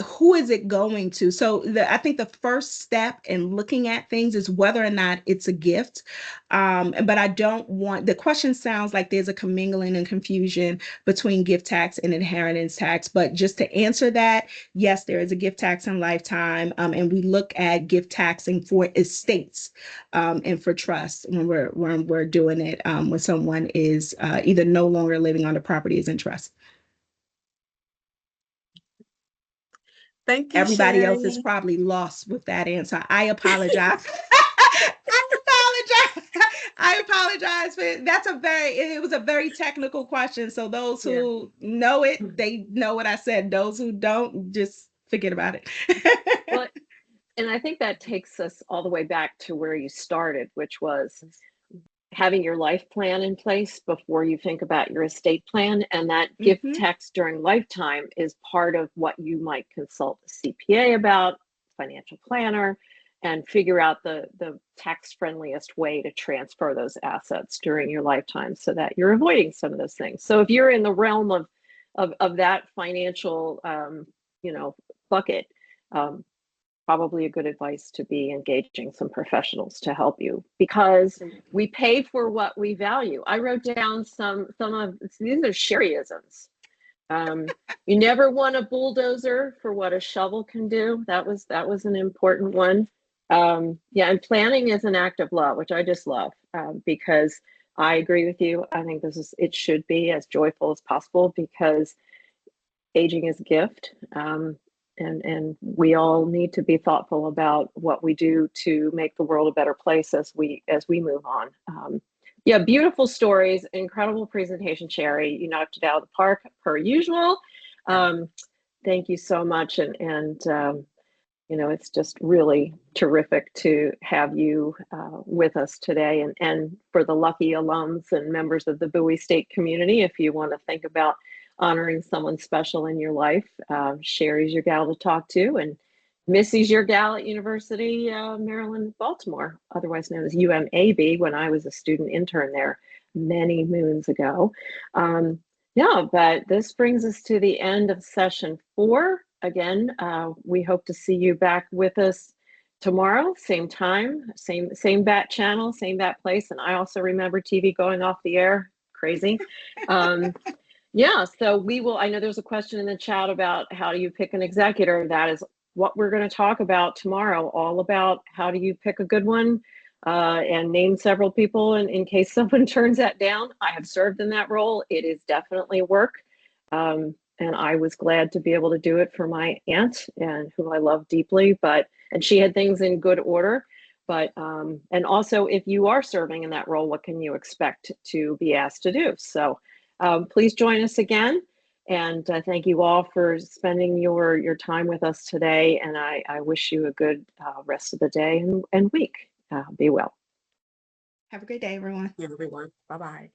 who is it going to? So I think the first step in looking at things is whether or not it's a gift. But I don't want, the question sounds like there's a commingling and confusion between gift tax and inheritance tax. But just to answer that, yes, there is a gift tax in lifetime. And we look at gift taxing for estates and for trusts when we're doing it when someone is either no longer living on the property is in trust. Thank you, Everybody else is Shari. probably lost with that answer. I apologize. I I apologize for it was a very technical question. So those Yeah. who know it, they know what I said. Those who don't, just forget about it. Well, and I think that takes us all the way back to where you started, which was having your life plan in place before you think about your estate plan. And that gift Mhm. text during lifetime is part of what you might consult a CPA about, financial planner, and figure out the tax friendliest way to transfer those assets during your lifetime so that you're avoiding some of those things. So if you're in the realm of that financial bucket, um, probably a good advice to be engaging some professionals to help you, because we pay for what we value. I wrote down some of these are Sherryisms. You never want a bulldozer for what a shovel can do. That was an important one. Yeah, and planning is an act of love, which I just love, because I agree with you. I think it should be as joyful as possible, because aging is a gift. And we all need to be thoughtful about what we do to make the world a better place as we move on. Yeah, beautiful stories, incredible presentation, Shari. You knocked it out of the park per usual. Thank you so much, and it's just really terrific to have you with us today. And for the lucky alums and members of the Bowie State community, if you want to think about honoring someone special in your life, Shari's your gal to talk to, and Missy's your gal at University Maryland, Baltimore, otherwise known as UMAB, when I was a student intern there many moons ago. Yeah, but this brings us to the end of session 4. Again, we hope to see you back with us tomorrow, same time, same bat channel, same bat place. And I also remember TV going off the air. Crazy. Yeah, so we will. I know there's a question in the chat about how do you pick an executor. That is what we're going to talk about tomorrow, all about how do you pick a good one, and name several people in case someone turns that down. I have served in that role. It is definitely work. And I was glad to be able to do it for my aunt, and who I love deeply, and she had things in good order. But and also, if you are serving in that role, what can you expect to be asked to do? So please join us again. And thank you all for spending your time with us today. And I wish you a good rest of the day and week. Be well. Have a great day, everyone. Everyone. Bye-bye.